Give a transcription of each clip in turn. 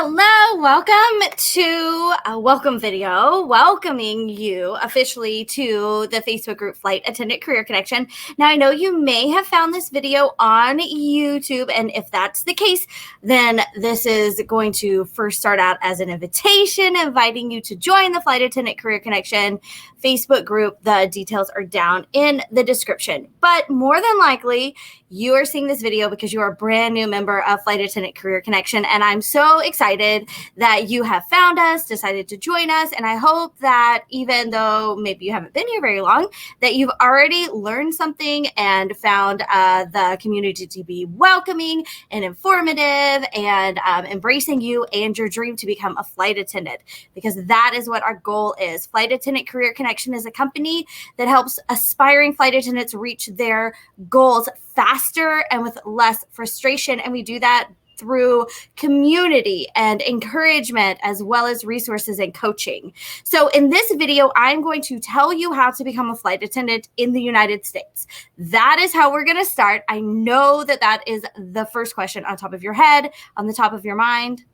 Hello, welcome to a welcome video, welcoming you officially to the Facebook group Flight Attendant Career Connection. Now, I know you may have found this video on YouTube, and if that's the case, then this is going to first start out as an invitation, inviting you to join the Flight Attendant Career Connection Facebook group. The details are down in the description, but more than likely, you are seeing this video because you are a brand new member of Flight Attendant Career Connection, and I'm so excited that you have found us, decided to join us, and I hope that even though maybe you haven't been here very long, that you've already learned something and found the community to be welcoming and informative and embracing you and your dream to become a flight attendant, because that is what our goal is. Flight Attendant Career Connection is a company that helps aspiring flight attendants reach their goals faster and with less frustration. And we do that through community and encouragement, as well as resources and coaching. So in this video, I'm going to tell you how to become a flight attendant in the United States. That is how we're going to start. I know that that is the first question on top of your head, on the top of your mind,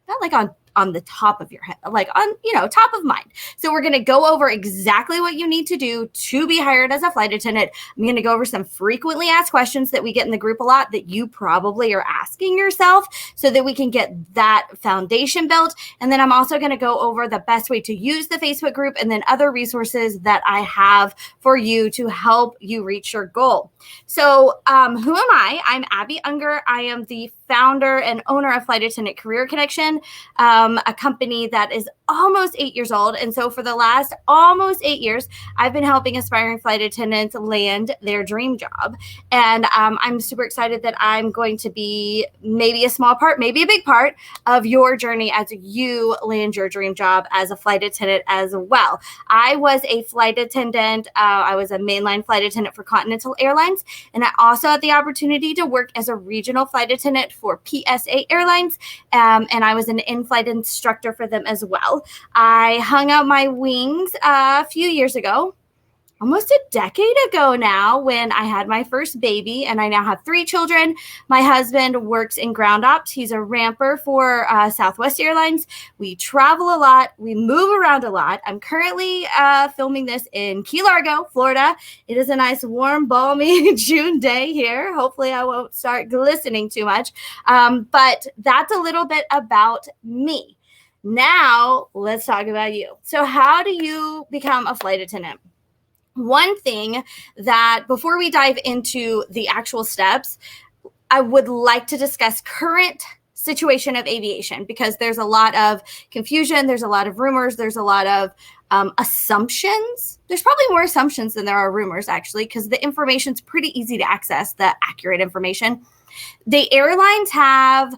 not like on the top of your head, like on, top of mind. So we're going to go over exactly what you need to do to be hired as a flight attendant. I'm going to go over some frequently asked questions that we get in the group a lot that you probably are asking yourself so that we can get that foundation built. And then I'm also going to go over the best way to use the Facebook group and then other resources that I have for you to help you reach your goal. So who am I? I'm Abby Unger. I am the founder and owner of Flight Attendant Career Connection, a company that is almost 8 years old. And so for the last almost 8 years, I've been helping aspiring flight attendants land their dream job. And I'm super excited that I'm going to be maybe a small part, maybe a big part of your journey as you land your dream job as a flight attendant as well. I was a flight attendant. I was a mainline flight attendant for Continental Airlines. And I also had the opportunity to work as a regional flight attendant for PSA Airlines. And I was an in-flight instructor for them as well. I hung out my wings a few years ago, almost a decade ago now, when I had my first baby, and I now have 3 children. My husband works in ground ops. He's a ramper for Southwest Airlines. We travel a lot. We move around a lot. I'm currently filming this in Key Largo, Florida. It is a nice, warm, balmy June day here. Hopefully I won't start glistening too much. But that's a little bit about me. Now let's talk about you. So how do you become a flight attendant? One thing that, before we dive into the actual steps, I would like to discuss current situation of aviation, because there's a lot of confusion. There's a lot of rumors. There's a lot of assumptions. There's probably more assumptions than there are rumors, actually, because the information's pretty easy to access, the accurate information. The airlines have...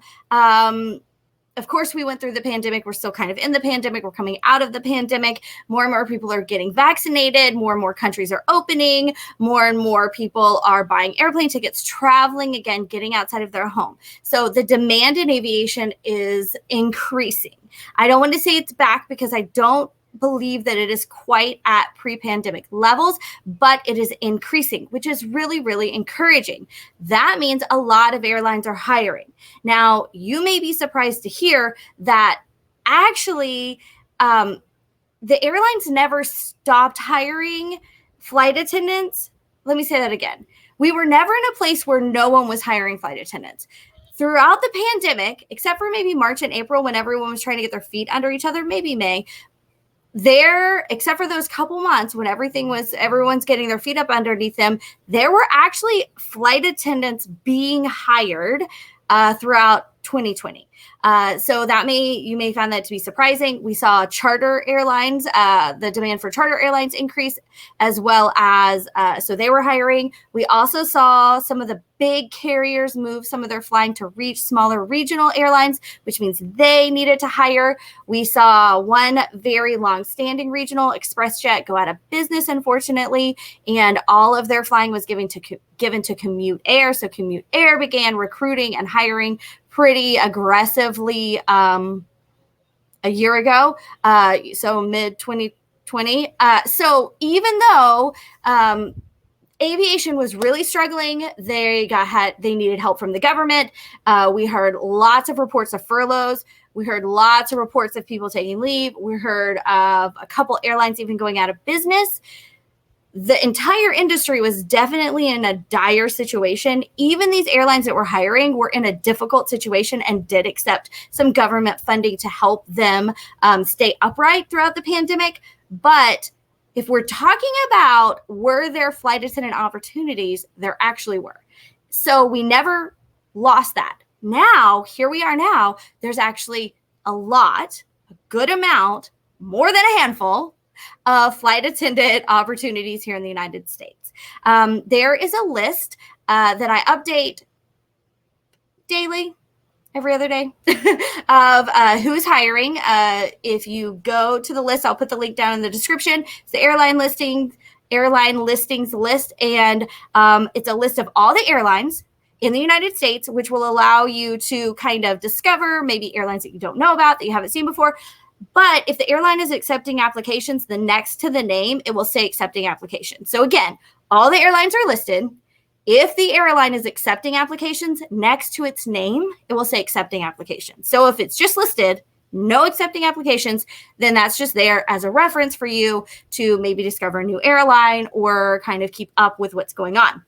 Of course, we went through the pandemic. We're still kind of in the pandemic. We're coming out of the pandemic. More and more people are getting vaccinated. More and more countries are opening. More and more people are buying airplane tickets, traveling again, getting outside of their home. So the demand in aviation is increasing. I don't want to say it's back, because I don't believe that it is quite at pre-pandemic levels, but it is increasing, which is really, really encouraging. That means a lot of airlines are hiring. Now, you may be surprised to hear that actually the airlines never stopped hiring flight attendants. Let me say that again. We were never in a place where no one was hiring flight attendants. Throughout the pandemic, except for maybe March and April, when everyone was trying to get their feet under each other, maybe May, except for those couple months when everyone's getting their feet up underneath them, there were actually flight attendants being hired throughout 2020. So you may find that to be surprising. We saw charter airlines, the demand for charter airlines increase, as well as, so they were hiring. We also saw some of the big carriers move some of their flying to reach smaller regional airlines, which means they needed to hire. We saw one very long-standing regional, ExpressJet, go out of business, unfortunately, and all of their flying was given to Commute Air. So Commute Air began recruiting and hiring pretty aggressively a year ago, so mid-2020. So even though aviation was really struggling, they needed help from the government. We heard lots of reports of furloughs. We heard lots of reports of people taking leave. We heard of a couple airlines even going out of business. The entire industry was definitely in a dire situation. Even these airlines that were hiring were in a difficult situation and did accept some government funding to help them stay upright throughout the pandemic. But if we're talking about were there flight attendant opportunities, there actually were. So we never lost that. Now, here we are now, there's actually a good amount, more than a handful of flight attendant opportunities here in the United States. There is a list that I update daily, every other day, of who's hiring. If you go to the list, I'll put the link down in the description. It's the airline listings list, and it's a list of all the airlines in the United States, which will allow you to kind of discover maybe airlines that you don't know about, that you haven't seen before. But if the airline is accepting applications, the next to the name, it will say accepting applications. So again, all the airlines are listed. If the airline is accepting applications, next to its name, it will say accepting applications. So if it's just listed, no accepting applications, then that's just there as a reference for you to maybe discover a new airline or kind of keep up with what's going on.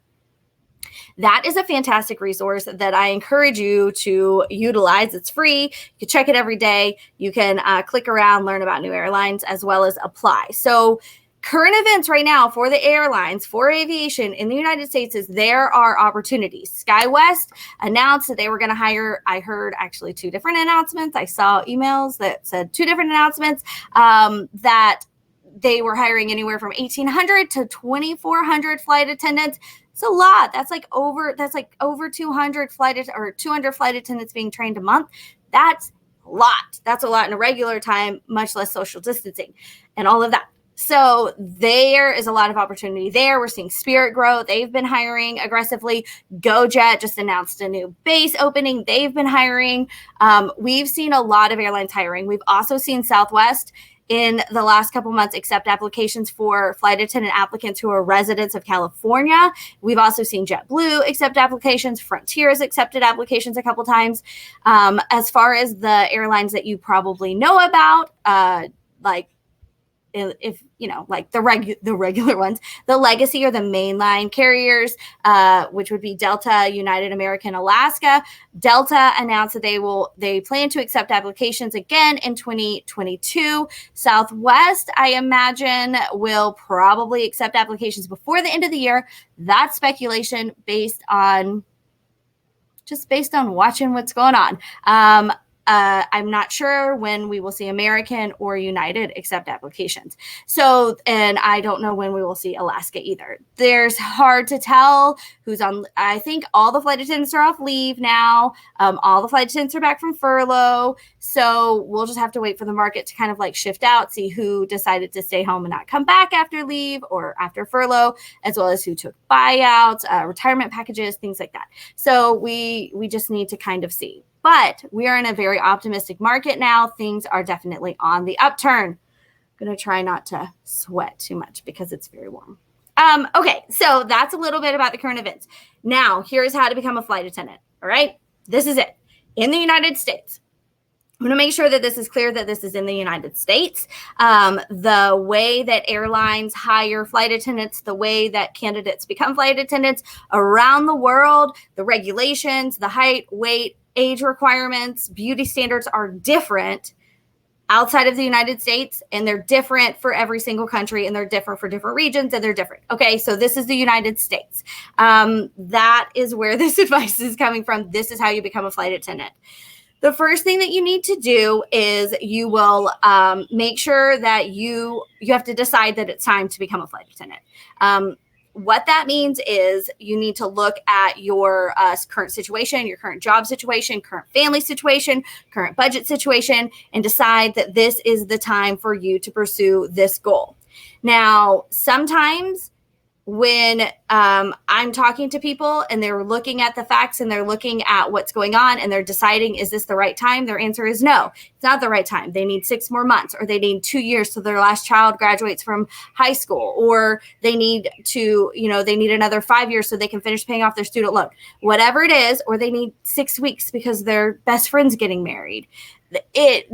That is a fantastic resource that I encourage you to utilize. It's free. You can check it every day. You can click around, learn about new airlines, as well as apply. So current events right now for the airlines, for aviation in the United States, is there are opportunities. SkyWest announced that they were going to hire, I heard actually 2 different announcements. I saw emails that said 2 different announcements that they were hiring anywhere from 1,800 to 2,400 flight attendants. It's a lot. That's like over 200 200 flight attendants being trained a month. That's a lot. That's a lot in a regular time, much less social distancing and all of that. So there is a lot of opportunity there. We're seeing Spirit grow. They've been hiring aggressively. GoJet just announced a new base opening. They've been hiring. We've seen a lot of airlines hiring. We've also seen Southwest in the last couple months accept applications for flight attendant applicants who are residents of California. We've also seen JetBlue accept applications. Frontier has accepted applications a couple times. As far as the airlines that you probably know about, like if you know, like the regular ones, the legacy or the mainline carriers, which would be Delta, United, American, Alaska. Delta announced that they plan to accept applications again in 2022. Southwest, I imagine, will probably accept applications before the end of the year. That's speculation based on watching what's going on. I'm not sure when we will see American or United accept applications. So, and I don't know when we will see Alaska either. There's hard to tell who's on. I think all the flight attendants are off leave now. All the flight attendants are back from furlough. So we'll just have to wait for the market to kind of like shift out, see who decided to stay home and not come back after leave or after furlough, as well as who took buyouts, retirement packages, things like that. So we just need to kind of see. But we are in a very optimistic market now. Things are definitely on the upturn. I'm going to try not to sweat too much because it's very warm. Okay, so that's a little bit about the current events. Now, here's how to become a flight attendant. All right, this is it. In the United States, I'm going to make sure that this is clear that this is in the United States. The way that airlines hire flight attendants, the way that candidates become flight attendants around the world, the regulations, the height, weight, age requirements, beauty standards are different outside of the United States, and they're different for every single country, and they're different for different regions, and they're different. Okay, so this is the United States. That is where this advice is coming from. This is how you become a flight attendant. The first thing that you need to do is you will make sure that you have to decide that it's time to become a flight attendant. What that means is you need to look at your current situation, your current job situation, current family situation, current budget situation, and decide that this is the time for you to pursue this goal. Now, sometimes when I'm talking to people and they're looking at the facts and they're looking at what's going on and they're deciding, is this the right time? Their answer is no, it's not the right time. They need 6 more months, or they need 2 years till their last child graduates from high school, or they need another 5 years so they can finish paying off their student loan, whatever it is, or they need 6 weeks because their best friend's getting married.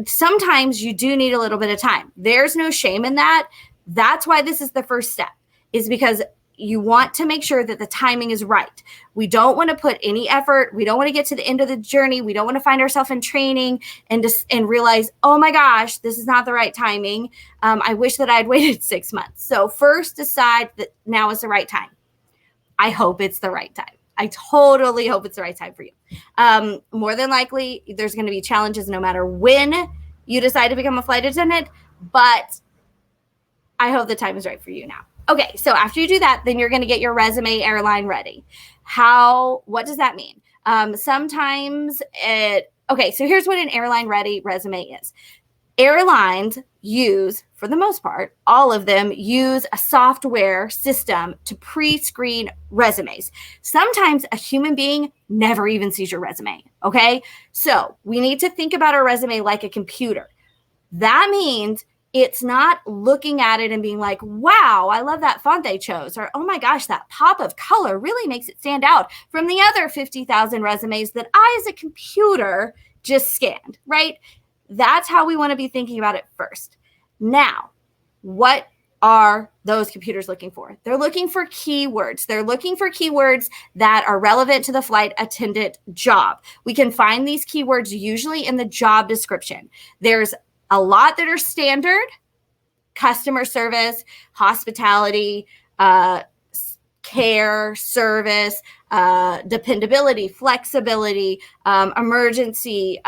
sometimes you do need a little bit of time. There's no shame in that. That's why this is the first step, is because you want to make sure that the timing is right. We don't want to put any effort. We don't want to get to the end of the journey. We don't want to find ourselves in training and realize, oh my gosh, this is not the right timing. I wish that I had waited 6 months. So first decide that now is the right time. I hope it's the right time. I totally hope it's the right time for you. More than likely, there's going to be challenges no matter when you decide to become a flight attendant, but I hope the time is right for you now. Okay, so after you do that, then you're going to get your resume airline ready. What does that mean? So here's what an airline ready resume is. Airlines use, for the most part, all of them use a software system to pre-screen resumes. Sometimes a human being never even sees your resume, okay? So we need to think about our resume like a computer. That means it's not looking at it and being like, wow, I love that font they chose, or oh my gosh, that pop of color really makes it stand out from the other 50,000 resumes that I, as a computer, just scanned, right? That's how we want to be thinking about it first. Now, what are those computers looking for? They're looking for keywords. They're looking for keywords that are relevant to the flight attendant job. We can find these keywords usually in the job description. There's a lot that are standard: customer service, hospitality, care, service, dependability, flexibility, emergency.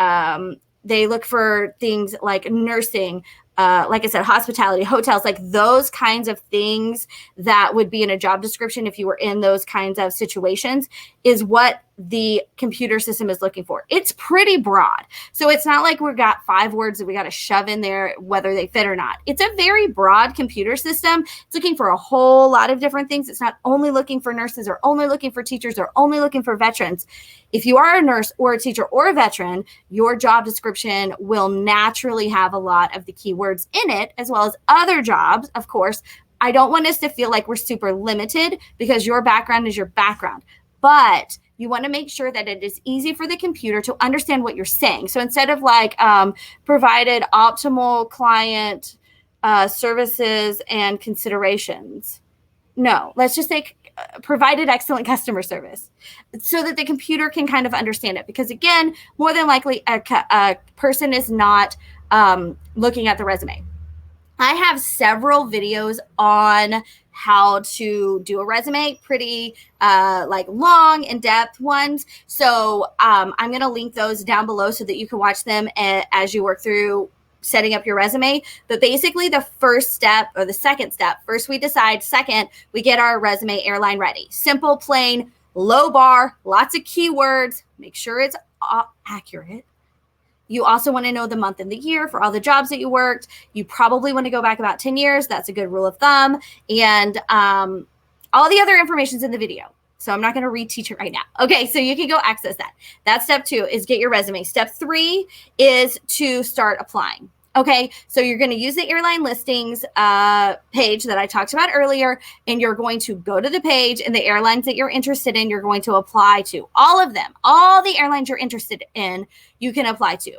They look for things like nursing, like I said, hospitality, hotels, like those kinds of things that would be in a job description if you were in those kinds of situations is what the computer system is looking for. It's pretty broad. So it's not like we've got 5 words that we got to shove in there, whether they fit or not. It's a very broad computer system. It's looking for a whole lot of different things. It's not only looking for nurses or only looking for teachers or only looking for veterans. If you are a nurse or a teacher or a veteran, your job description will naturally have a lot of the keywords in it, as well as other jobs, of course. I don't want us to feel like we're super limited because your background is your background. But you want to make sure that it is easy for the computer to understand what you're saying. So instead of like provided optimal client services and considerations, no, let's just say provided excellent customer service, so that the computer can kind of understand it. Because again, more than likely a person is not looking at the resume. I have several videos on how to do a resume, pretty like long, in-depth ones. So I'm going to link those down below so that you can watch them as you work through setting up your resume. But basically the first step or the second step, first we decide, second we get our resume airline ready. Simple, plain, low bar, lots of keywords, make sure it's accurate. You also want to know the month and the year for all the jobs that you worked. You probably want to go back about 10 years. That's a good rule of thumb. And all the other information's in the video. So I'm not going to reteach it right now. Okay, so you can go access that. That's step 2 is get your resume. Step 3 is to start applying. Okay, so you're going to use the airline listings page that I talked about earlier, and you're going to go to the page and the airlines that you're interested in, you're going to apply to. All of them, all the airlines you're interested in, you can apply to.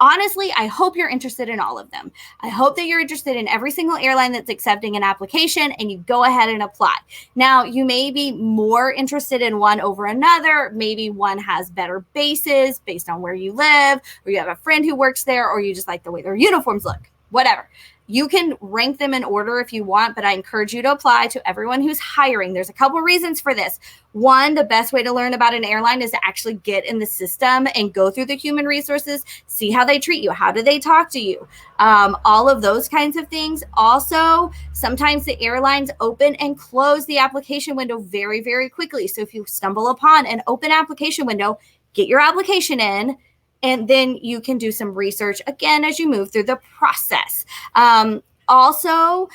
Honestly, I hope you're interested in all of them. I hope that you're interested in every single airline that's accepting an application and you go ahead and apply. Now, you may be more interested in one over another. Maybe one has better bases based on where you live, or you have a friend who works there, or you just like the way their uniforms look, whatever. You can rank them in order if you want, but I encourage you to apply to everyone who's hiring. There's a couple reasons for this. One, the best way to learn about an airline is to actually get in the system and go through the human resources, see how they treat you, how do they talk to you, all of those kinds of things. Also, sometimes the airlines open and close the application window very, very quickly. So if you stumble upon an open application window, get your application in, and then you can do some research again as you move through the process. Also,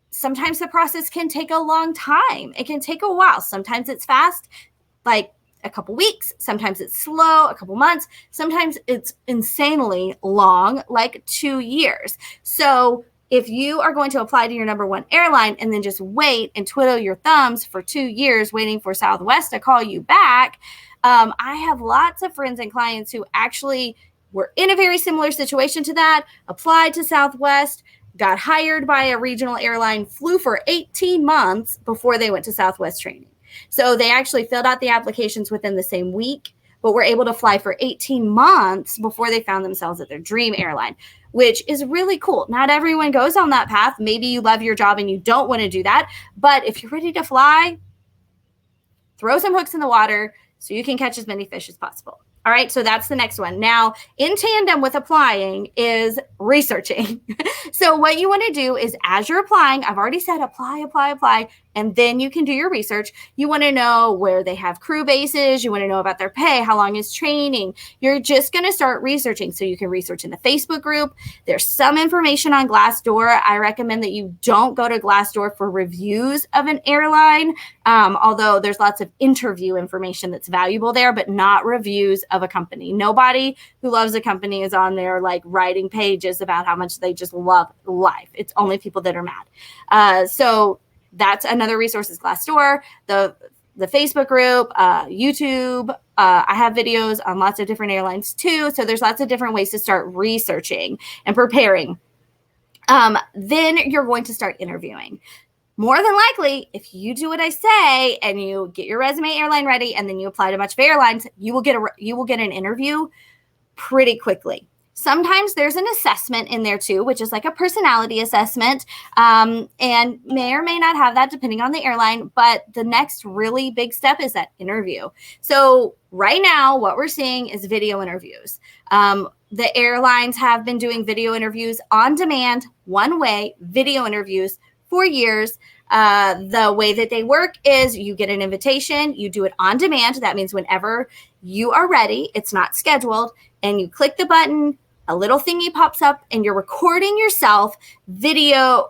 sometimes the process can take a long time. It can take a while. Sometimes it's fast, like a couple weeks. Sometimes it's slow, a couple months. Sometimes it's insanely long, like 2 years. So if you are going to apply to your number one airline and then just wait and twiddle your thumbs for 2 years waiting for Southwest to call you back, I have lots of friends and clients who actually were in a very similar situation to that, applied to Southwest, got hired by a regional airline, flew for 18 months before they went to Southwest training. So they actually filled out the applications within the same week, but were able to fly for 18 months before they found themselves at their dream airline, which is really cool. Not everyone goes on that path. Maybe you love your job and you don't want to do that. But if you're ready to fly, throw some hooks in the water so you can catch as many fish as possible. All right, so that's the next one. Now, in tandem with applying is researching. So what you want to do is, as you're applying, I've already said apply, and then you can do your research. You want to know where they have crew bases. You want to know about their pay, how long is training. You're just going to start researching. So you can research in the Facebook group. There's some information on Glassdoor. I recommend that you don't go to Glassdoor for reviews of an airline, although there's lots of interview information that's valuable there, but not reviews of a company. Nobody who loves a company is on there like writing pages about how much they just love life. It's only people that are mad. So that's another resource is Glassdoor, the Facebook group, YouTube. I have videos on lots of different airlines too. So there's lots of different ways to start researching and preparing. Then you're going to start interviewing. More than likely, if you do what I say and you get your resume airline ready and then you apply to a bunch of airlines, you will get an interview pretty quickly. Sometimes there's an assessment in there too, which is like a personality assessment, and may or may not have that depending on the airline. But the next really big step is that interview. So right now, what we're seeing is video interviews. The airlines have been doing video interviews on demand, one-way video interviews for years. The way that they work is you get an invitation, you do it on demand. That means whenever you are ready, it's not scheduled, and you click the button, a little thingy pops up, and you're recording yourself video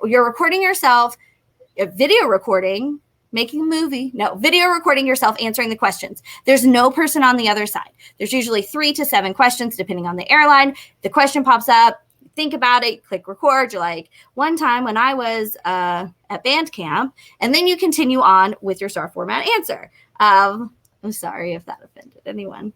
recording, making a movie. No, video recording yourself answering the questions. There's no person on the other side. There's usually 3 to 7 questions depending on the airline. The question pops up. Think about it, click record. You're like, one time when I was at band camp, and then you continue on with your star format answer. I'm sorry if that offended anyone.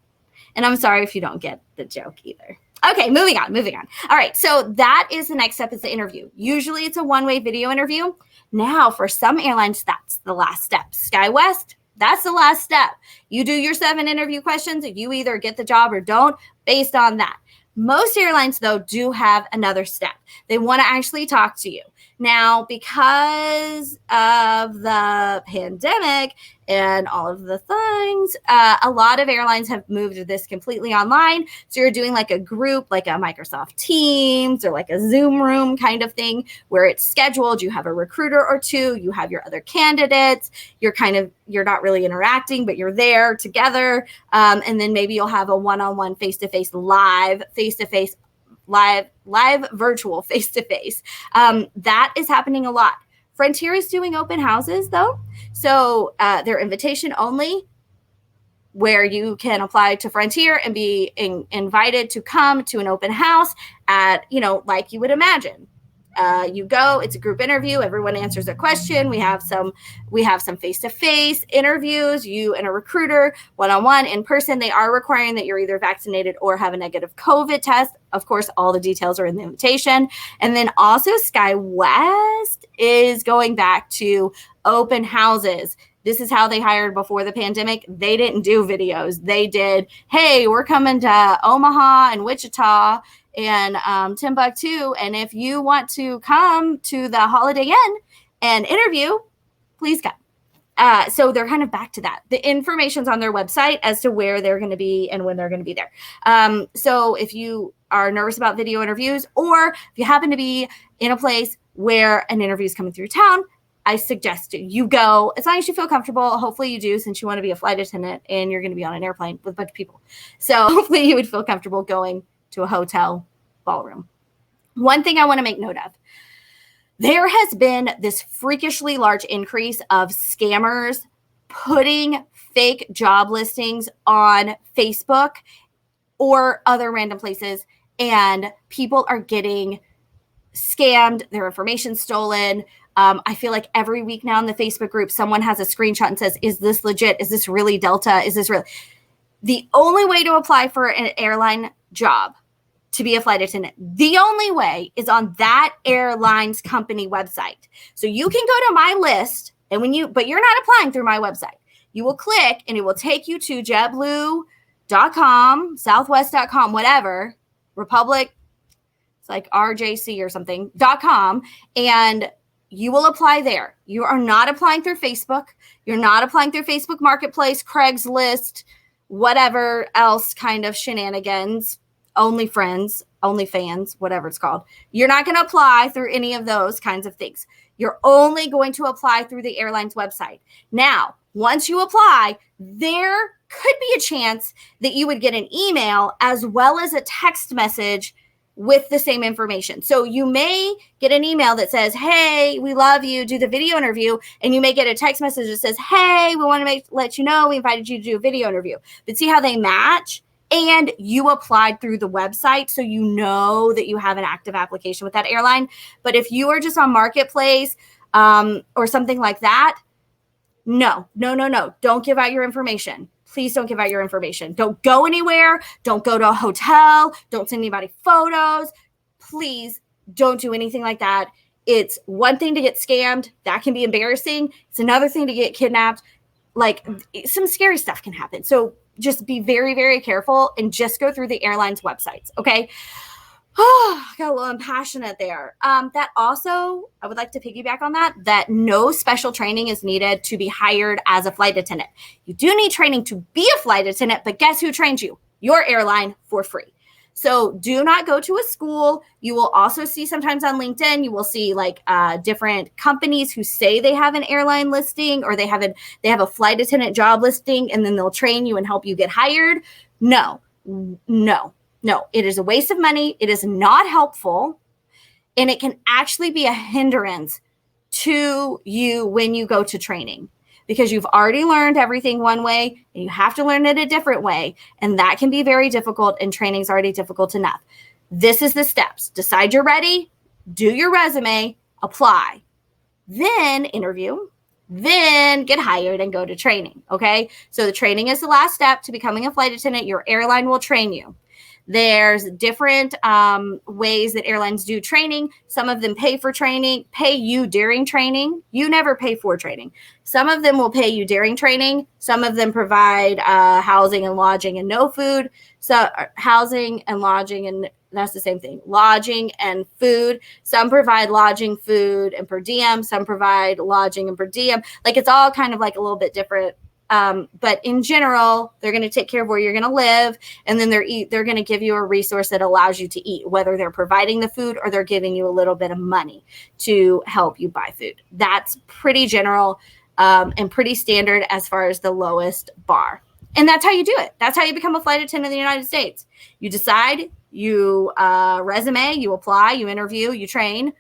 And I'm sorry if you don't get the joke either. Okay, moving on. All right, so that is the next step is the interview. Usually it's a one-way video interview. Now, for some airlines, that's the last step. SkyWest, that's the last step. You do your 7 interview questions. You either get the job or don't based on that. Most airlines, though, do have another step. They want to actually talk to you. Now, because of the pandemic and all of the things, a lot of airlines have moved this completely online. So you're doing like a group, like a Microsoft Teams or like a Zoom room kind of thing where it's scheduled. You have a recruiter or 2. You have your other candidates. You're not really interacting, but you're there together. And then maybe you'll have a one-on-one, face-to-face, live virtual face-to-face. That is happening a lot. Frontier is doing open houses though. So they're invitation only, where you can apply to Frontier and be invited to come to an open house at, like you would imagine. You go, it's a group interview. Everyone answers a question. We have some face-to-face interviews, you and a recruiter, one-on-one in person. They are requiring that you're either vaccinated or have a negative COVID test. Of course, all the details are in the invitation. And then also SkyWest is going back to open houses. This is how they hired before the pandemic. They didn't do videos. They did, hey, we're coming to Omaha and Wichita and Timbuktu. And if you want to come to the Holiday Inn and interview, please come. So they're kind of back to that. The information's on their website as to where they're going to be and when they're going to be there. So if you are nervous about video interviews, or if you happen to be in a place where an interview is coming through town, I suggest you go as long as you feel comfortable. Hopefully you do, since you want to be a flight attendant and you're going to be on an airplane with a bunch of people. So hopefully you would feel comfortable going to a hotel ballroom. One thing I want to make note of, there has been this freakishly large increase of scammers putting fake job listings on Facebook or other random places, and people are getting scammed, their information stolen. I feel like every week now in the Facebook group, someone has a screenshot and says, is this legit? Is this really Delta? Is this real? The only way to apply for an airline job to be a flight attendant. The only way is on that airline's company website. So you can go to my list, and but you're not applying through my website. You will click and it will take you to JetBlue.com, Southwest.com, whatever, Republic, it's like RJC or something.com, and you will apply there. You are not applying through Facebook. You're not applying through Facebook Marketplace, Craigslist, whatever else kind of shenanigans, OnlyFans, whatever it's called. You're not going to apply through any of those kinds of things. You're only going to apply through the airline's website. Now, once you apply, there could be a chance that you would get an email as well as a text message with the same information. So you may get an email that says, hey, we love you, do the video interview. And you may get a text message that says, hey, we want to let you know we invited you to do a video interview. But see how they match? And you applied through the website, so you know that you have an active application with that airline. But if you are just on Marketplace or something like that, no. Don't give out your information. Please don't give out your information. Don't go anywhere. Don't go to a hotel. Don't send anybody photos. Please don't do anything like that. It's one thing to get scammed. That can be embarrassing. It's another thing to get kidnapped. Like, some scary stuff can happen. So just be very, very careful and just go through the airline's websites. Okay. Oh, I got a little impassionate there. That also, I would like to piggyback on that no special training is needed to be hired as a flight attendant. You do need training to be a flight attendant, but guess who trains you? Your airline, for free. So do not go to a school. You will also see sometimes on LinkedIn, you will see like different companies who say they have an airline listing, or they have a flight attendant job listing, and then they'll train you and help you get hired. No, it is a waste of money. It is not helpful. And it can actually be a hindrance to you when you go to training, because you've already learned everything one way and you have to learn it a different way. And that can be very difficult, and training's already difficult enough. This is the steps. Decide you're ready, do your resume, apply, then interview, then get hired and go to training. Okay. So the training is the last step to becoming a flight attendant. Your airline will train you. There's different ways that airlines do training. Some of them pay for training, pay you during training. You never pay for training. Some of them will pay you during training. Some of them provide housing and lodging and no food. So housing and lodging, and that's the same thing, lodging and food. Some provide lodging, food, and per diem. Some provide lodging and per diem. Like, it's all kind of like a little bit different. But in general, they're going to take care of where you're going to live, and then they're going to give you a resource that allows you to eat, whether they're providing the food or they're giving you a little bit of money to help you buy food. That's pretty general and pretty standard as far as the lowest bar. And that's how you do it. That's how you become a flight attendant in the United States. You decide, you resume, you apply, you interview, you train.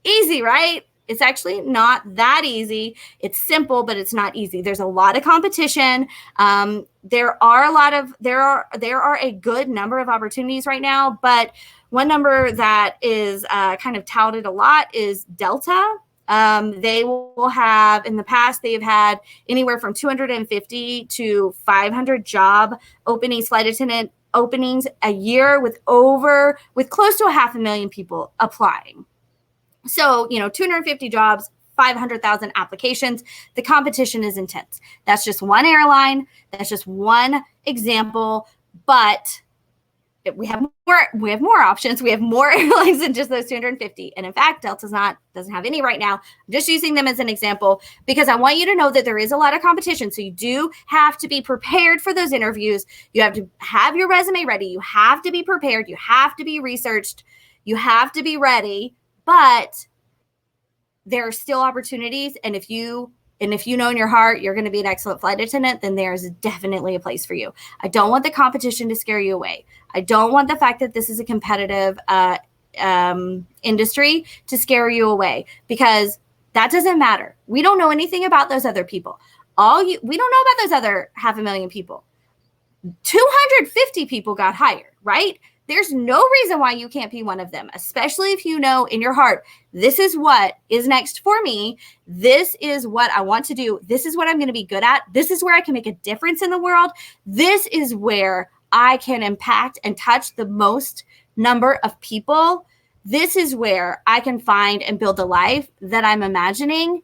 Easy, right? It's actually not that easy. It's simple, but it's not easy. There's a lot of competition. There are a good number of opportunities right now, but one number that is kind of touted a lot is Delta. They will have, in the past, they've had anywhere from 250 to 500 job openings, flight attendant openings a year, with close to 500,000 people applying. So, 250 jobs, 500,000 applications. The competition is intense. That's just one airline. That's just one example. But we have more options. We have more airlines than just those 250. And in fact, Delta doesn't have any right now. I'm just using them as an example because I want you to know that there is a lot of competition. So you do have to be prepared for those interviews. You have to have your resume ready. You have to be prepared. You have to be researched. You have to be ready. But there are still opportunities. And if you know in your heart you're going to be an excellent flight attendant, then there's definitely a place for you. I don't want the competition to scare you away. I don't want the fact that this is a competitive industry to scare you away, because that doesn't matter. We don't know anything about those other people. We don't know about those other 500,000 people. 250 people got hired, right? There's no reason why you can't be one of them, especially if you know in your heart, this is what is next for me. This is what I want to do. This is what I'm going to be good at. This is where I can make a difference in the world. This is where I can impact and touch the most number of people, this is where I can find and build the life that I'm imagining,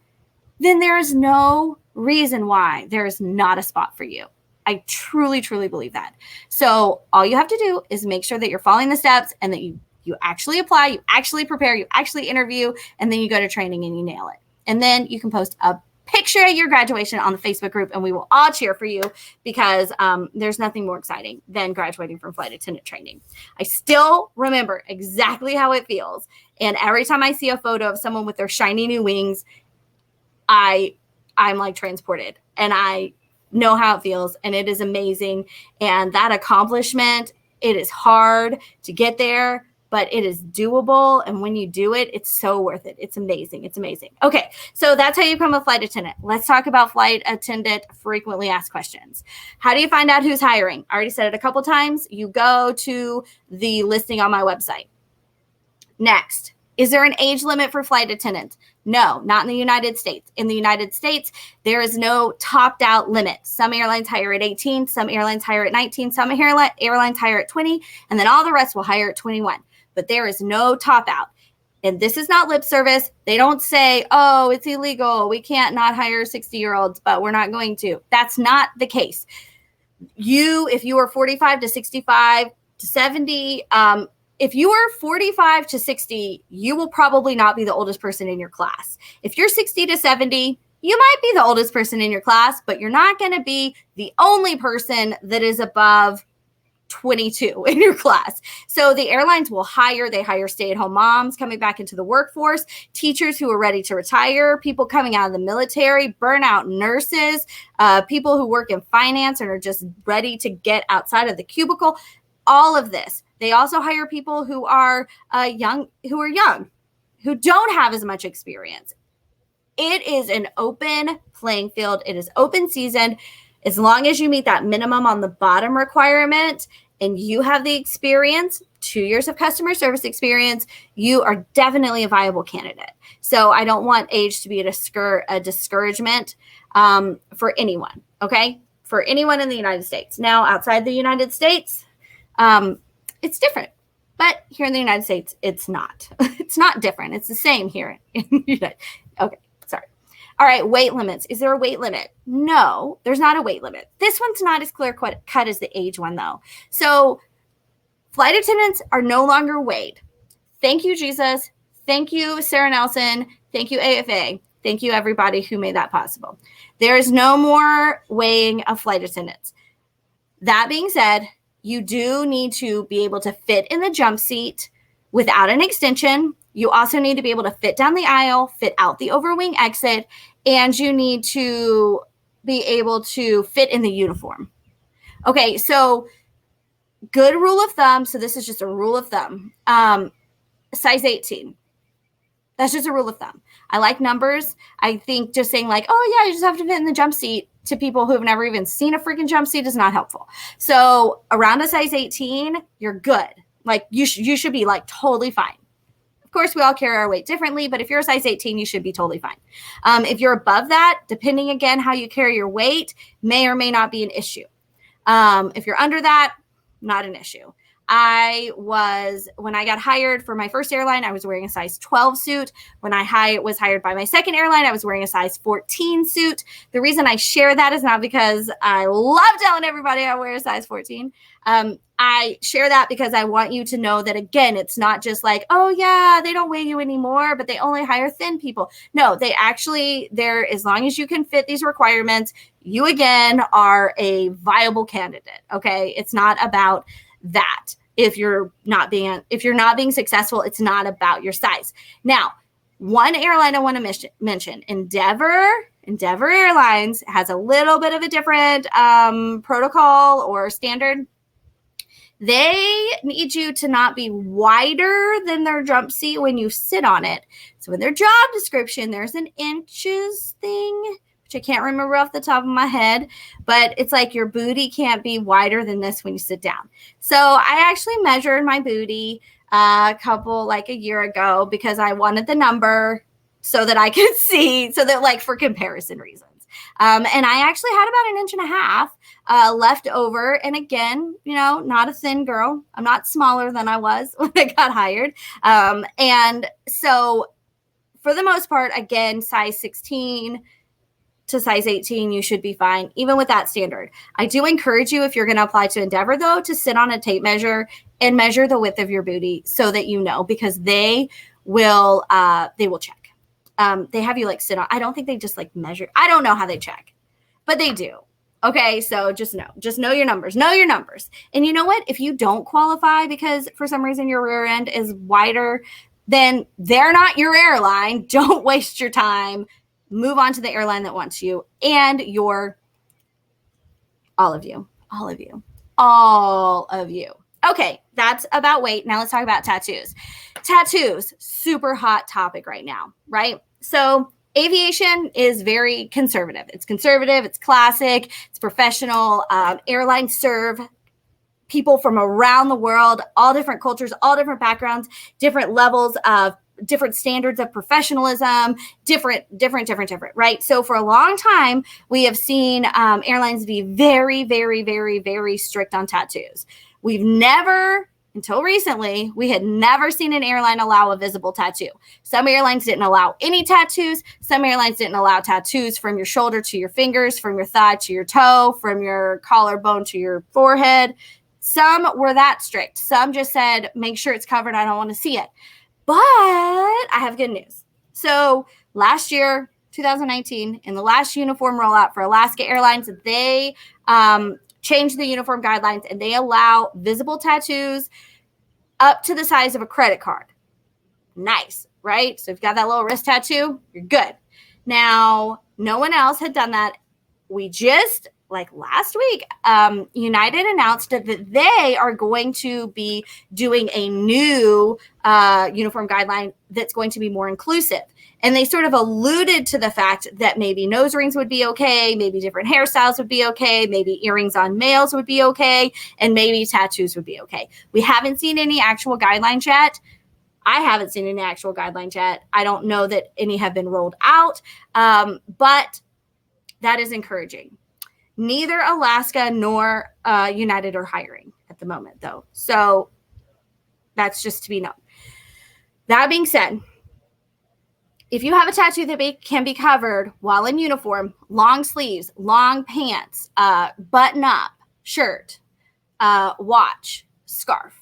then there is no reason why there is not a spot for you. I truly, truly believe that. So all you have to do is make sure that you're following the steps and that you actually apply, you actually prepare, you actually interview, and then you go to training and you nail it. And then you can post a picture of your graduation on the Facebook group, and we will all cheer for you, because there's nothing more exciting than graduating from flight attendant training. I still remember exactly how it feels. And every time I see a photo of someone with their shiny new wings, I'm like transported, and I know how it feels, and it is amazing. And that accomplishment, it is hard to get there, but it is doable. And when you do it, it's so worth it. It's amazing. It's amazing. Okay, so that's how you become a flight attendant. Let's talk about flight attendant frequently asked questions. How do you find out who's hiring? I already said it a couple times. You go to the listing on my website. Next, is there an age limit for flight attendants? No, not in the United States. In the United States, there is no topped out limit. Some airlines hire at 18, some airlines hire at 19, some airlines hire at 20, and then all the rest will hire at 21. But there is no top out. And this is not lip service. They don't say, oh, it's illegal, we can't not hire 60-year-olds, but we're not going to. That's not the case. If you are 45 to 65 to 70, if you are 45 to 60, you will probably not be the oldest person in your class. If you're 60 to 70, you might be the oldest person in your class, but you're not going to be the only person that is above 22 in your class. So the airlines will hire stay-at-home moms coming back into the workforce, teachers who are ready to retire, people coming out of the military, burnout nurses, people who work in finance and are just ready to get outside of the cubicle. All of this. They also hire people who are young, who don't have as much experience. It is an open playing field. It is open season. As long as you meet that minimum on the bottom requirement and you have the experience, 2 years of customer service experience, you are definitely a viable candidate. So I don't want age to be a discouragement for anyone, okay? For anyone in the United States. Now, outside the United States, it's different. But here in the United States, it's not. It's not different. It's the same here. Okay, sorry. All right, weight limits. Is there a weight limit? No, there's not a weight limit. This one's not as clear cut as the age one, though. So flight attendants are no longer weighed. Thank you, Jesus. Thank you, Sarah Nelson. Thank you, AFA. Thank you, everybody who made that possible. There is no more weighing of flight attendants. That being said, you do need to be able to fit in the jump seat without an extension. You also need to be able to fit down the aisle, fit out the overwing exit, and you need to be able to fit in the uniform. Okay, so good rule of thumb. So this is just a rule of thumb. Size 18. That's just a rule of thumb. I like numbers. I think just saying like, oh yeah, you just have to fit in the jump seat to people who have never even seen a freaking jump seat is not helpful. So around a size 18, you're good. Like you should be like totally fine. Of course, we all carry our weight differently, but if you're a size 18, you should be totally fine. If you're above that, depending again how you carry your weight, may or may not be an issue. If you're under that, not an issue. When I got hired for my first airline, I was wearing a size 12 suit. When I was hired by my second airline, I was wearing a size 14 suit. The reason I share that is not because I love telling everybody I wear a size 14. I share that because I want you to know that, again, it's not just like, oh yeah, they don't weigh you anymore, but they only hire thin people. No, as long as you can fit these requirements, you again are a viable candidate. Okay. It's not about that. If you're not being successful, it's not about your size. Now, one airline I want to mention, Endeavor Airlines has a little bit of a different protocol or standard. They need you to not be wider than their jump seat when you sit on it. So in their job description, there's an inches thing, which I can't remember off the top of my head, but it's like your booty can't be wider than this when you sit down. So I actually measured my booty a year ago because I wanted the number so that I could see, so that like for comparison reasons. And I actually had about an inch and a half left over. And again, not a thin girl. I'm not smaller than I was when I got hired. And so for the most part, again, size 16 to size 18, you should be fine, even with that standard. I do encourage you, if you're going to apply to Endeavor, though, to sit on a tape measure and measure the width of your booty so that because they will check. They have you sit on. I don't think they just measure. I don't know how they check, but they do. Okay, so just know your numbers. Know your numbers. And you know what? If you don't qualify because for some reason your rear end is wider, then they're not your airline. Don't waste your time. Move on to the airline that wants you and all of you. Okay, that's about weight. Now let's talk about tattoos. Tattoos, super hot topic right now, right? So aviation is very conservative. It's conservative, it's classic, it's professional. Airlines serve people from around the world, all different cultures, all different backgrounds, different levels of different standards of professionalism, different, right? So for a long time, we have seen airlines be very, very, very, very strict on tattoos. We've never, until recently, we had never seen an airline allow a visible tattoo. Some airlines didn't allow any tattoos. Some airlines didn't allow tattoos from your shoulder to your fingers, from your thigh to your toe, from your collarbone to your forehead. Some were that strict. Some just said, make sure it's covered. I don't want to see it. But I have good news. So last year, 2019, in the last uniform rollout for Alaska Airlines, they changed the uniform guidelines and they allow visible tattoos up to the size of a credit card. Nice, right? So if you've got that little wrist tattoo, you're good. Now, no one else had done that. We just, last week, United announced that they are going to be doing a new uniform guideline that's going to be more inclusive. And they sort of alluded to the fact that maybe nose rings would be okay, maybe different hairstyles would be okay, maybe earrings on males would be okay, and maybe tattoos would be okay. We haven't seen any actual guidelines yet. I haven't seen any actual guidelines yet. I don't know that any have been rolled out, but that is encouraging. Neither Alaska nor United are hiring at the moment, though. So that's just to be known. That being said, if you have a tattoo that can be covered while in uniform, long sleeves, long pants, button up, shirt, watch, scarf,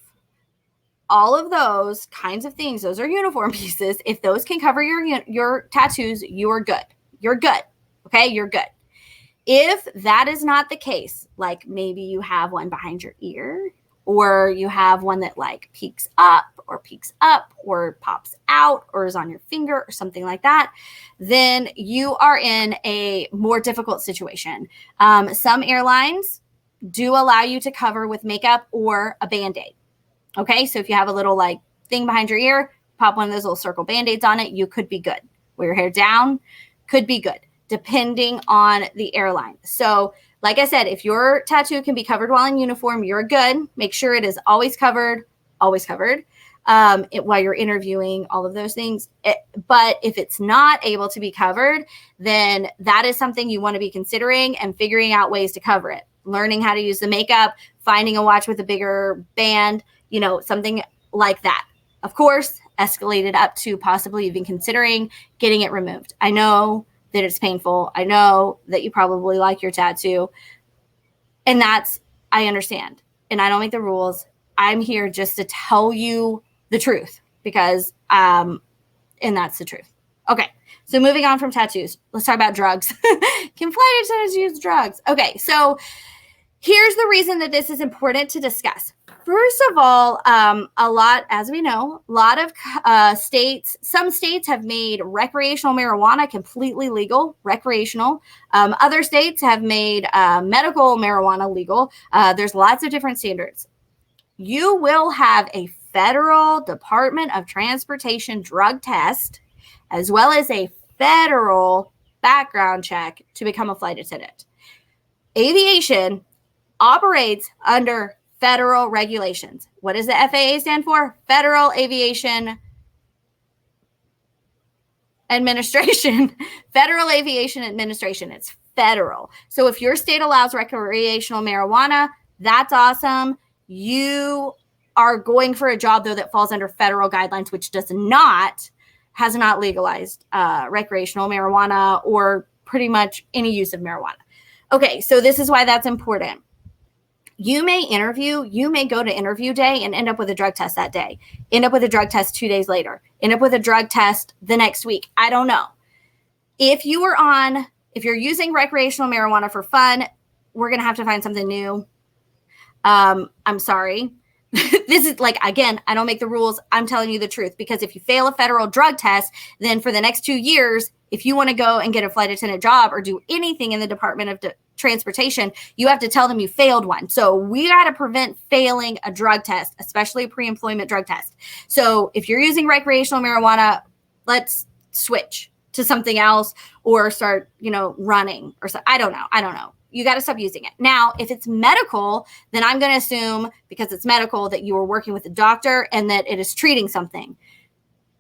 all of those kinds of things, those are uniform pieces. If those can cover your tattoos, you are good. You're good. Okay, you're good. If that is not the case, maybe you have one behind your ear, or you have one that peeks up or pops out or is on your finger or something like that, then you are in a more difficult situation. Some airlines do allow you to cover with makeup or a Band-Aid. Okay, so if you have a little thing behind your ear, pop one of those little circle Band-Aids on it, you could be good. Wear your hair down, could be good, depending on the airline. So like I said, if your tattoo can be covered while in uniform, you're good. Make sure it is always covered while you're interviewing, all of those things. But if it's not able to be covered, then that is something you want to be considering and figuring out ways to cover it. Learning how to use the makeup, finding a watch with a bigger band, something like that. Of course, escalated up to possibly even considering getting it removed. I know that it's painful. I know that you probably like your tattoo. And I understand. And I don't make the rules. I'm here just to tell you the truth because, and that's the truth. Okay. So moving on from tattoos, let's talk about drugs. Can flight attendants use drugs? Okay. So here's the reason that this is important to discuss. First of all, as we know, a lot of some states have made recreational marijuana completely legal, recreational. Other states have made medical marijuana legal. There's lots of different standards. You will have a federal Department of Transportation drug test, as well as a federal background check to become a flight attendant. Aviation operates under federal regulations. What does the FAA stand for? Federal Aviation Administration. Federal Aviation Administration. It's federal. So if your state allows recreational marijuana, that's awesome. You are going for a job, though, that falls under federal guidelines, which has not legalized recreational marijuana or pretty much any use of marijuana. Okay, so this is why that's important. You may go to interview day and end up with a drug test that day, end up with a drug test 2 days later, end up with a drug test the next week. I don't know. If you're using recreational marijuana for fun, we're going to have to find something new. I'm sorry. This is again, I don't make the rules. I'm telling you the truth, because if you fail a federal drug test, then for the next 2 years, if you want to go and get a flight attendant job or do anything in the Department of Transportation, you have to tell them you failed one. So we got to prevent failing a drug test, especially a pre-employment drug test. So if you're using recreational marijuana, let's switch to something else or start, running or so. I don't know. You got to stop using it. Now, if it's medical, then I'm going to assume, because it's medical, that you are working with a doctor and that it is treating something.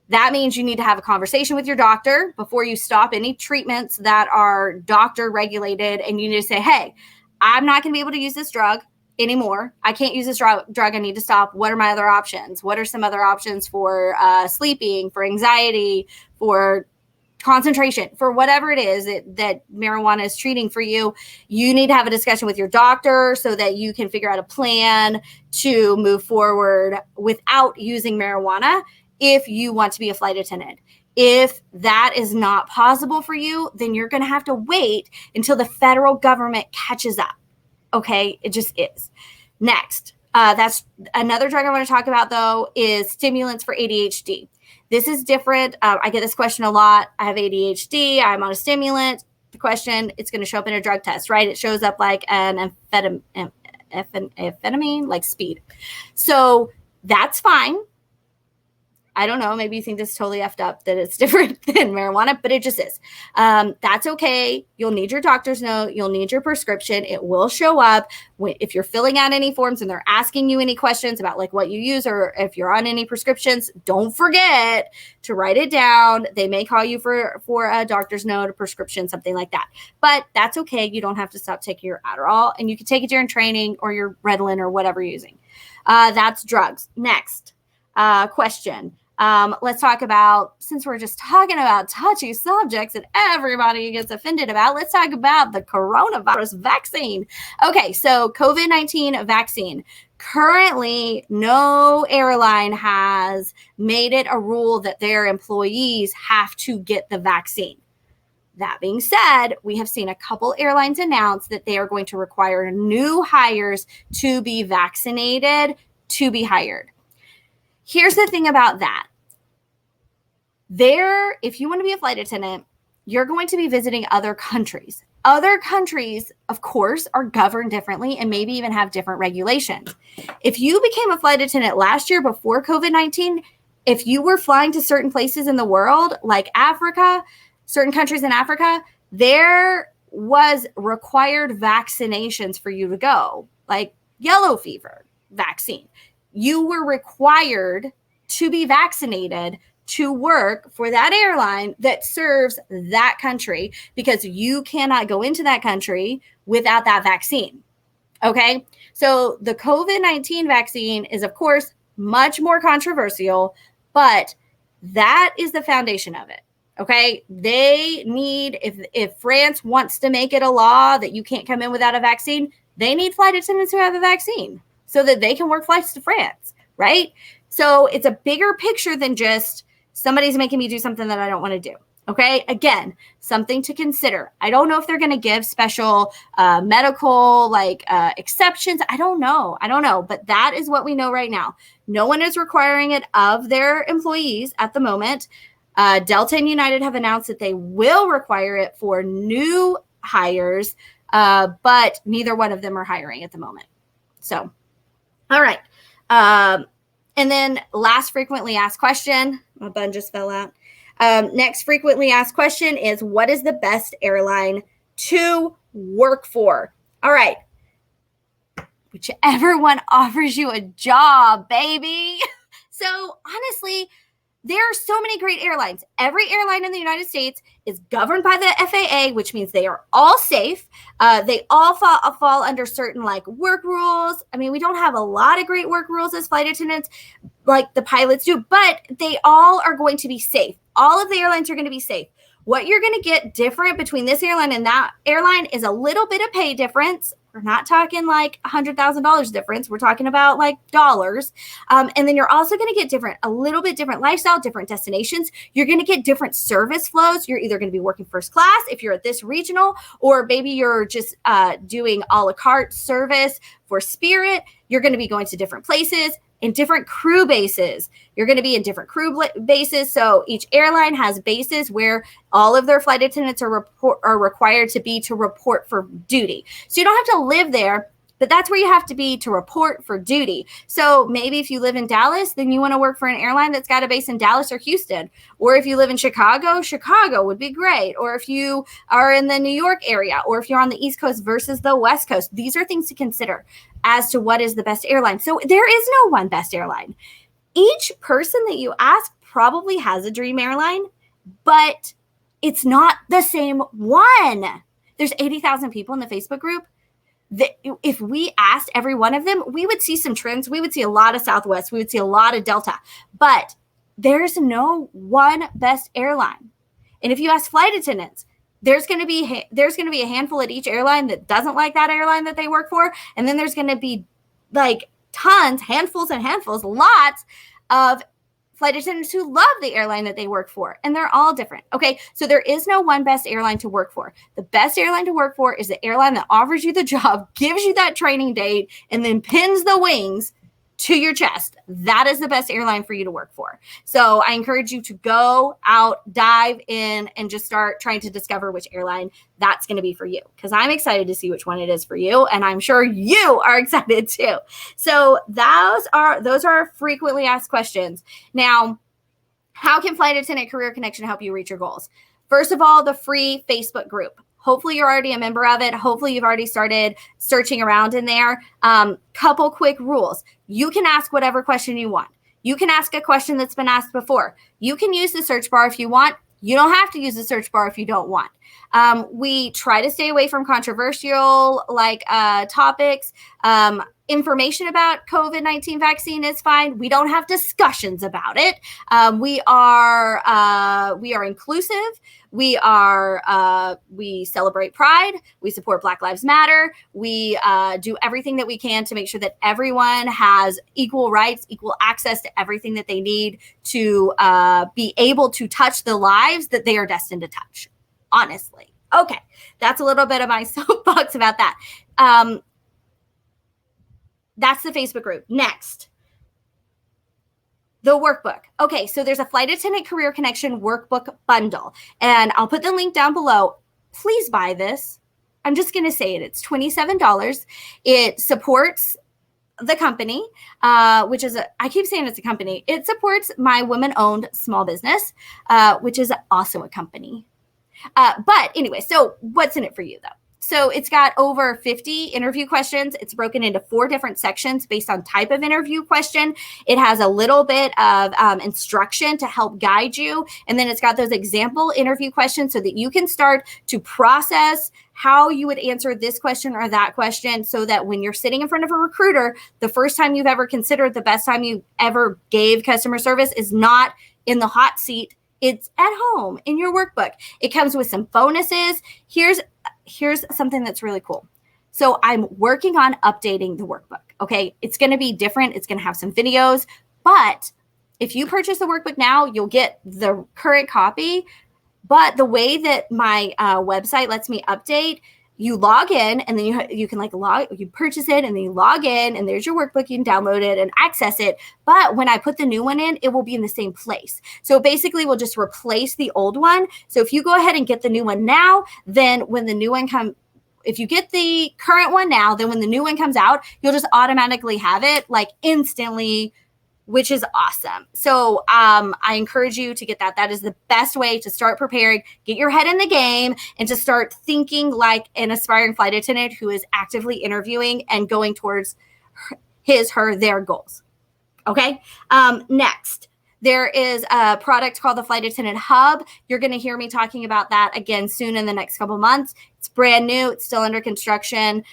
That means you need to have a conversation with your doctor before you stop any treatments that are doctor regulated. And you need to say, hey, I'm not going to be able to use this drug anymore. I can't use this drug. I need to stop. What are my other options? What are some other options for sleeping, for anxiety, for concentration, for whatever it is that marijuana is treating for you? You need to have a discussion with your doctor so that you can figure out a plan to move forward without using marijuana if you want to be a flight attendant. If that is not possible for you, then you're going to have to wait until the federal government catches up. Okay, it just is. Next, that's another drug I want to talk about, though, is stimulants for ADHD. This is different. I get this question a lot. I have ADHD. I'm on a stimulant. The question, it's going to show up in a drug test, right? It shows up like an amphetamine, like speed. So that's fine. I don't know. Maybe you think this is totally effed up that it's different than marijuana, but it just is. That's okay. You'll need your doctor's note. You'll need your prescription. It will show up if you're filling out any forms and they're asking you any questions about what you use, or if you're on any prescriptions. Don't forget to write it down. They may call you for a doctor's note, a prescription, something like that. But that's okay. You don't have to stop taking your Adderall, and you can take it during training or your Ritalin or whatever you're using. That's drugs. Next question. Let's talk about, since we're just talking about touchy subjects that everybody gets offended about, let's talk about the coronavirus vaccine. Okay, so COVID-19 vaccine. Currently, no airline has made it a rule that their employees have to get the vaccine. That being said, we have seen a couple airlines announce that they are going to require new hires to be vaccinated to be hired. Here's the thing about that. If you want to be a flight attendant, you're going to be visiting other countries. Other countries, of course, are governed differently and maybe even have different regulations. If you became a flight attendant last year before COVID-19, if you were flying to certain places in the world, like Africa, certain countries in Africa, there was required vaccinations for you to go, like yellow fever vaccine. You were required to be vaccinated to work for that airline that serves that country, because you cannot go into that country without that vaccine. Okay, so the COVID-19 vaccine is, of course, much more controversial, but that is the foundation of it. Okay, they need, if France wants to make it a law that you can't come in without a vaccine, they need flight attendants who have a vaccine so that they can work flights to France, right? So it's a bigger picture than just somebody's making me do something that I don't want to do. Okay. Again, something to consider. I don't know if they're going to give special medical exceptions. I don't know. But that is what we know right now. No one is requiring it of their employees at the moment. Delta and United have announced that they will require it for new hires, but neither one of them are hiring at the moment. So, all right. And then last frequently asked question, my bun just fell out. Next frequently asked question is, what is the best airline to work for? All right. Whichever one offers you a job, baby. So honestly, There are so many great airlines. Every airline in the United States is governed by the FAA, which means they are all safe. They all fall under certain like work rules. I mean, we don't have a lot of great work rules as flight attendants like the pilots do, but they all are going to be safe. All of the airlines are going to be safe. What you're going to get different between this airline and that airline is a little bit of pay difference. We're not talking like $100,000 difference. We're talking about like dollars. And then you're also going to get a little bit different lifestyle, different destinations. You're going to get different service flows. You're either going to be working first class if you're at this regional, or maybe you're just doing a la carte service for Spirit. You're going to be going to different places in different crew bases. You're going to be in different crew bases. So each airline has bases where all of their flight attendants are required to be to report for duty. So you don't have to live there, but that's where you have to be to report for duty. So maybe if you live in Dallas, then you want to work for an airline that's got a base in Dallas or Houston. Or if you live in Chicago, Chicago would be great. Or if you are in the New York area, or if you're on the East Coast versus the West Coast, these are things to consider as to what is the best airline. So there is no one best airline. Each person that you ask probably has a dream airline, but it's not the same one. There's 80,000 people in the Facebook group. If we asked every one of them, we would see some trends. We would see a lot of Southwest. We would see a lot of Delta, but there's no one best airline. And if you ask flight attendants, there's going to be a handful at each airline that doesn't like that airline that they work for. And then there's going to be like handfuls and handfuls, lots of flight attendants who love the airline that they work for, and they're all different. Okay, so there is no one best airline to work for. The best airline to work for is the airline that offers you the job, gives you that training date, and then pins the wings to your chest. That is the best airline for you to work for. So I encourage you to go out, dive in, and just start trying to discover which airline that's going to be for you, because I'm excited to see which one it is for you, and I'm sure you are excited too. So those are frequently asked questions. Now, how can Flight Attendant Career Connection help you reach your goals? First of all, the free Facebook group. Hopefully you're already a member of it. Hopefully you've already started searching around in there. Couple quick rules. You can ask whatever question you want. You can ask a question that's been asked before. You can use the search bar if you want. You don't have to use the search bar if you don't want. We try to stay away from controversial topics. Information about COVID-19 vaccine is fine. We don't have discussions about it. We are inclusive. We celebrate Pride. We support Black Lives Matter. We do everything that we can to make sure that everyone has equal rights, equal access to everything that they need to be able to touch the lives that they are destined to touch. Honestly. Okay. That's a little bit of my soapbox about that. That's the Facebook group. Next, the workbook. Okay, so there's a Flight Attendant Career Connection workbook bundle, and I'll put the link down below. Please buy this. I'm just going to say it. It's $27. It supports the company, which is I keep saying it's a company. It supports my women-owned small business, which is also a company. But anyway, so what's in it for you, though? So it's got over 50 interview questions. It's broken into 4 different sections based on type of interview question. It has a little bit of instruction to help guide you. And then it's got those example interview questions so that you can start to process how you would answer this question or that question, so that when you're sitting in front of a recruiter, the first time you've ever considered the best time you ever gave customer service is not in the hot seat. It's at home in your workbook. It comes with some bonuses. Here's something that's really cool. So I'm working on updating the workbook. Okay. It's going to be different. It's going to have some videos, but if you purchase the workbook now, you'll get the current copy. But the way that my website lets me update, you log in and then you can you purchase it and then you log in and there's your workbook. You can download it and access it. But when I put the new one in, it will be in the same place. So basically we'll just replace the old one. So if you go ahead and get the new one now, then when the new one if you get the current one now, then when the new one comes out, you'll just automatically have it like instantly, which is awesome. So I encourage you to get that. That is the best way to start preparing, get your head in the game, and to start thinking like an aspiring flight attendant who is actively interviewing and going towards their goals. Okay. Next, There is a product called the Flight Attendant Hub. You're going to hear me talking about that again soon in the next couple months. It's brand new. It's still under construction.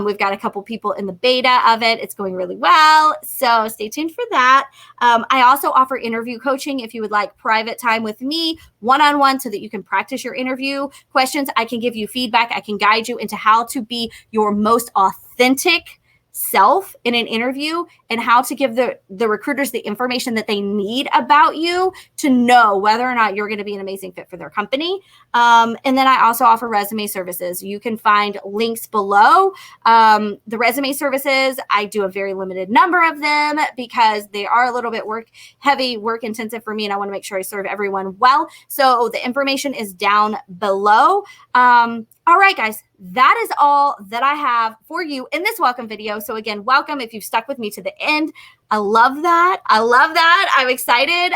We've got a couple people in the beta of it. It's going really well. So stay tuned for that. I also offer interview coaching if you would like private time with me, one-on-one, so that you can practice your interview questions. I can give you feedback. I can guide you into how to be your most authentic self in an interview and how to give the recruiters the information that they need about you to know whether or not you're going to be an amazing fit for their company. And then I also offer resume services. You can find links below. The resume services, I do a very limited number of them because they are a little bit work intensive for me, and I want to make sure I serve everyone well. So the information is down below. All right, guys, that is all that I have for you in this welcome video. So again, welcome if you've stuck with me to the end. I love that. I love that. I'm excited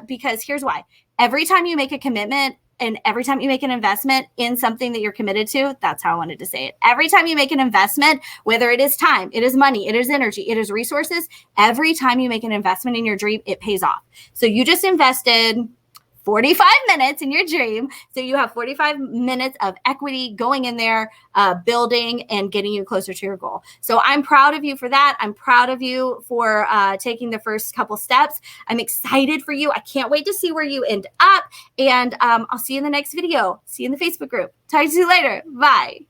because here's why. Every time you make a commitment and every time you make an investment in something that you're committed to, that's how I wanted to say it. Every time you make an investment, whether it is time, it is money, it is energy, it is resources, every time you make an investment in your dream, it pays off. So you just invested 45 minutes in your dream. So you have 45 minutes of equity going in there, building and getting you closer to your goal. So I'm proud of you for that. I'm proud of you for taking the first couple steps. I'm excited for you. I can't wait to see where you end up. And I'll see you in the next video. See you in the Facebook group. Talk to you later. Bye.